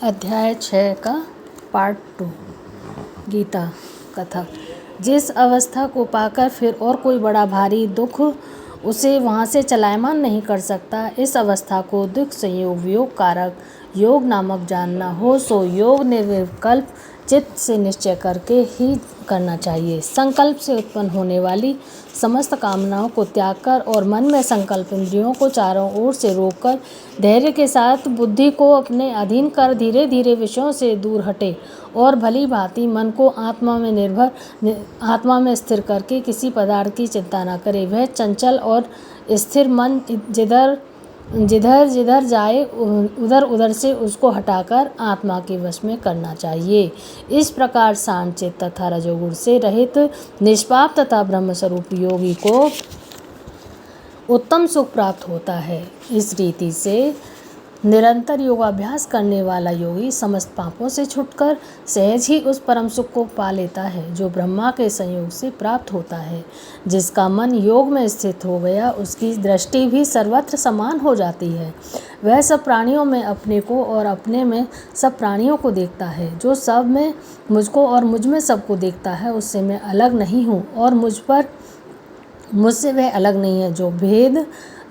अध्याय 6 का पार्ट 2 गीता कथा। जिस अवस्था को पाकर फिर और कोई बड़ा भारी दुख उसे वहाँ से चलायमान नहीं कर सकता, इस अवस्था को दुख संयोग वियोग कारक योग नामक जानना हो, सो योग निर्विकल्प चित्त से निश्चय करके ही करना चाहिए। संकल्प से उत्पन्न होने वाली समस्त कामनाओं को त्याग कर और मन में संकल्प इंद्रियों को चारों ओर से रोककर धैर्य के साथ बुद्धि को अपने अधीन कर धीरे धीरे विषयों से दूर हटे और भली भांति मन को आत्मा में स्थिर करके किसी पदार्थ की चिंता न करे। वह चंचल और स्थिर मन जिधर जिधर जाए उधर उधर से उसको हटाकर आत्मा के वश में करना चाहिए। इस प्रकार शांत चित्त तथा रजोगुण से रहित निष्पाप तथा ब्रह्मस्वरूप योगी को उत्तम सुख प्राप्त होता है। इस रीति से निरंतर योगाभ्यास करने वाला योगी समस्त पापों से छुटकर सहज ही उस परम सुख को पा लेता है जो ब्रह्मा के संयोग से प्राप्त होता है। जिसका मन योग में स्थित हो गया, उसकी दृष्टि भी सर्वत्र समान हो जाती है। वह सब प्राणियों में अपने को और अपने में सब प्राणियों को देखता है। जो सब में मुझको और मुझ में सबको देखता है, उससे मैं अलग नहीं हूँ और मुझसे वह अलग नहीं है।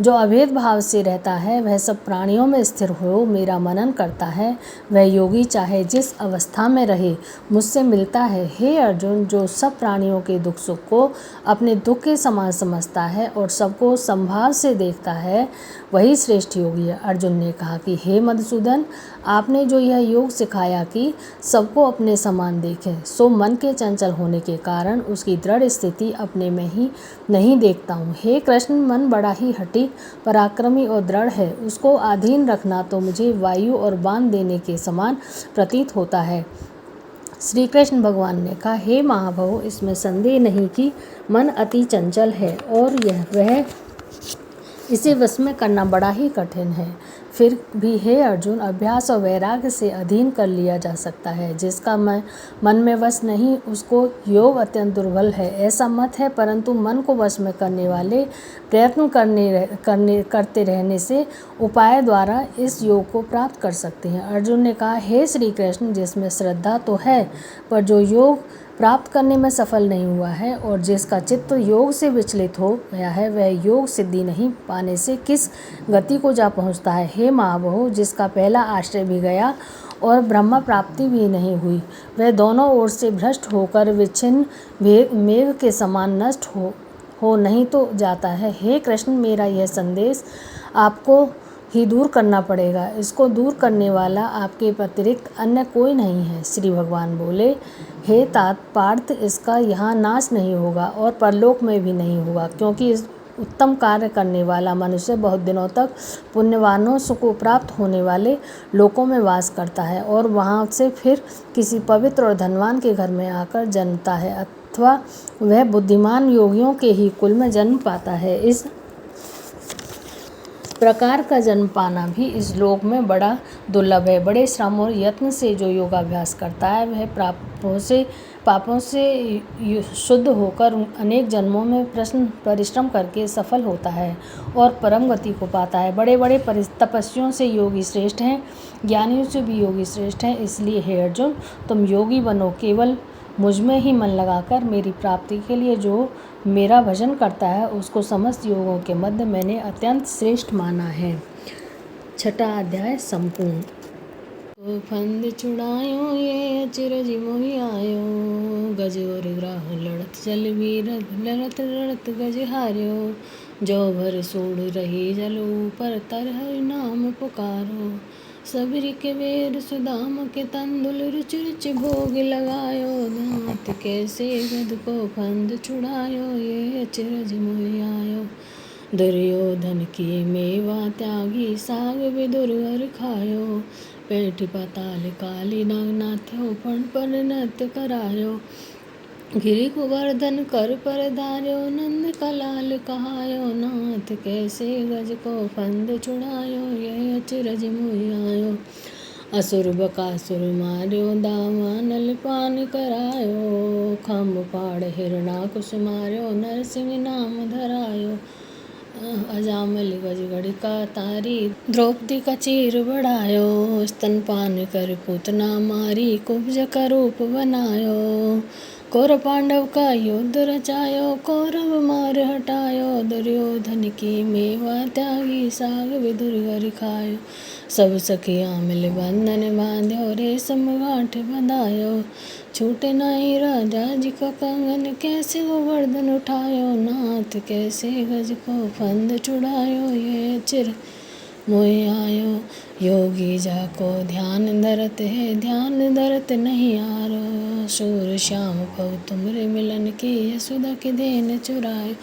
जो अभेद भाव से रहता है, वह सब प्राणियों में स्थिर हो मेरा मनन करता है। वह योगी चाहे जिस अवस्था में रहे मुझसे मिलता है। हे अर्जुन, जो सब प्राणियों के दुख सुख को अपने दुख के समान समझता है और सबको समभाव से देखता है, वही श्रेष्ठ योगी है। अर्जुन ने कहा कि हे मधुसूदन, आपने जो यह योग सिखाया कि सबको अपने समान देखें, सो मन के चंचल होने के कारण उसकी दृढ़ स्थिति अपने में ही नहीं देखता हूँ। हे कृष्ण, मन बड़ा ही हठी पराक्रमी और दृढ़ है। उसको अधीन रखना तो मुझे वायु और बाण देने के समान प्रतीत होता है। श्री कृष्ण भगवान ने कहा, हे महाबाहो, इसमें संदेह नहीं कि मन अति चंचल है और इसे वश में करना बड़ा ही कठिन है। फिर भी हे अर्जुन, अभ्यास और वैराग्य से अधीन कर लिया जा सकता है। जिसका मन में वश नहीं, उसको योग अत्यंत दुर्बल है, ऐसा मत है। परंतु मन को वश में करने वाले प्रयत्न करते रहने से उपाय द्वारा इस योग को प्राप्त कर सकते हैं। अर्जुन ने कहा, हे श्री कृष्ण, जिसमें श्रद्धा तो है पर जो योग प्राप्त करने में सफल नहीं हुआ है और जिसका चित्त योग से विचलित हो गया है, वह योग सिद्धि नहीं पाने से किस गति को जा पहुँचता है। हे महाबाहो, जिसका पहला आश्रय भी गया और ब्रह्म प्राप्ति भी नहीं हुई, वह दोनों ओर से भ्रष्ट होकर विच्छिन्न मेघ के समान नष्ट हो नहीं तो जाता है। हे कृष्ण, मेरा यह संदेश आपको ही दूर करना पड़ेगा। इसको दूर करने वाला आपके अतिरिक्त अन्य कोई नहीं है। श्री भगवान बोले, हे पार्थ, इसका यहाँ नाश नहीं होगा और परलोक में भी नहीं होगा, क्योंकि इस उत्तम कार्य करने वाला मनुष्य बहुत दिनों तक पुण्यवानों को प्राप्त होने वाले लोकों में वास करता है और वहाँ से फिर किसी पवित्र और धनवान के घर में आकर जन्मता है, अथवा वह बुद्धिमान योगियों के ही कुल में जन्म पाता है। इस प्रकार का जन्म पाना भी इस लोक में बड़ा दुर्लभ है। बड़े श्रम और यत्न से जो योगाभ्यास करता है, वह पापों से शुद्ध होकर अनेक जन्मों में परिश्रम करके सफल होता है और परम गति को पाता है। बड़े बड़े तपस्वियों से योगी श्रेष्ठ हैं, ज्ञानियों से भी योगी श्रेष्ठ हैं। इसलिए हे अर्जुन, तुम योगी बनो। केवल मुझ में ही मन लगाकर मेरी प्राप्ति के लिए जो मेरा भजन करता है, उसको समस्त योगों के मध्य मैंने अत्यंत श्रेष्ठ माना है। छठा अध्याय संपूर्ण। तो फंद छुड़ायो ये अचिरज मोहि आयो, गज और ग्राह लड़त चल वीर लड़त गज हार्यो। जो भर सोड़ रही जल ऊपर तर हरि नाम पुकारो, सबरी के वेर सुदाम के तंदुल रुचि रुचि भोग लगायो। दांत कैसे गद को फंद छुड़ायो, ये अचिरज मोहि आयो। दुर्योधन की मेवा त्यागी, साग विदुर वर खायो। पेट पाताल काली नाग नाथ्यो, पण पर नृत्य करायो। गिरि गोवर्धन कर पर धार्यो, नंद कलाल कहायो। नाथ कैसे गज को फंद छुड़ायो, ये अचिरज मोहि आयो। असुर बकासुर मार्यो, दावानल पान करायो। खम्भ फाड़ हिरणाकुश मार्यो, नरसिंह नाम धरायो। अजामिल गज गढ़िका तारी, द्रौपदी का चीर बढ़ायो, स्तनपान कर पूतना मारी, कुब्ज का रूप बनायो, कौरव पांडव का युद्ध रचायो, कौरव मार हटायो, दुर्योधन की मेवा त्यागी, साग विदुर घर खायो, सब सखिया मिल बंधन बांध्यो, रेशम गांठ बंधायो, छूटे नहीं राजा जी का कंगन, कैसे गोवर्धन उठायो, नाथ कैसे गज को फंद छुड़ायो, ये चिर मोहि आयो, योगी जाको ध्यान धरत है, ध्यान धरत नहीं आरो, सूर श्याम पव तुमरे मिलन की, यशोदा की देन चुरायो,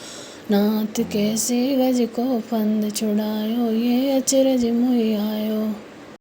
नाथ कैसे गज को फंद छुड़ायो, ये अचरज मोहि आयो।